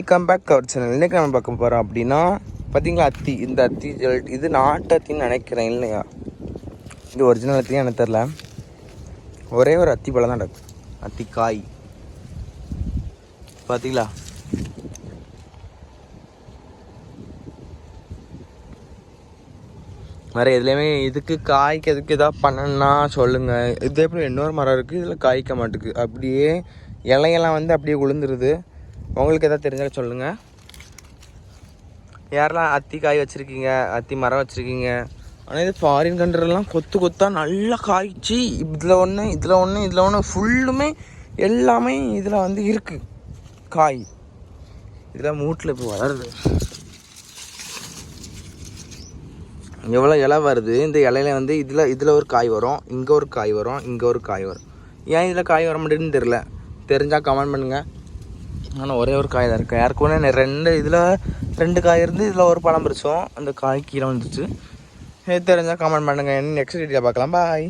Welcome back our channel. இன்றைக்கி நம்ம பார்க்க போகிறோம் அப்படின்னா பார்த்தீங்களா அத்தி. இந்த அத்தி இது நாட்டு அத்தின்னு நினைக்கிறேன், இல்லையா? இது ஒரிஜினல் அத்தின்னு எனக்கு தெரில. ஒரே ஒரு அத்தி பழம் தான் நடக்கும், அத்தி காய். பார்த்தீங்களா? வேறு எதுலேயுமே இதுக்கு காய்க்கு எதுக்கு எதாவது பண்ணணுன்னா சொல்லுங்கள். இதே எப்படி இன்னொரு மரம் இருக்குது, இதில் காய்க்க மாட்டுக்கு. அப்படியே இலையெல்லாம் வந்து அப்படியே விழுந்துருது. உங்களுக்கு எதாவது தெரிஞ்சால் சொல்லுங்கள். யாரெல்லாம் அத்தி காய் வச்சுருக்கீங்க, அத்தி மரம் வச்சுருக்கீங்க. ஆனால் இது ஃபாரின் கண்ட்ரிலாம் கொத்து கொத்தாக நல்லா காய்ச்சி இதில் ஒன்று இதில் ஒன்று இதில் ஒன்று ஃபுல்லுமே எல்லாமே இதில் வந்து இருக்குது காய். இதில் மூட்டில் இப்போ வளருது. எவ்வளோ இலை வருது. இந்த இலையில வந்து இதில் ஒரு காய் வரும், இங்கே ஒரு காய் வரும், இங்கே ஒரு காய் வரும். ஏன் இதில் காய் வர மாட்டேன்னு தெரில. தெரிஞ்சால் கமெண்ட் பண்ணுங்கள். ஆனால் ஒரே ஒரு காய் தான் இருக்குது. யாருக்குமே ரெண்டு காய் இருந்து இதில் ஒரு பழம் பறிச்சோம். அந்த காய் கீழே வந்துச்சு. தெரிஞ்சால் கமெண்ட் பண்ணுங்கள். நெக்ஸ்ட் வீடியோ பார்க்கலாம். பாய்.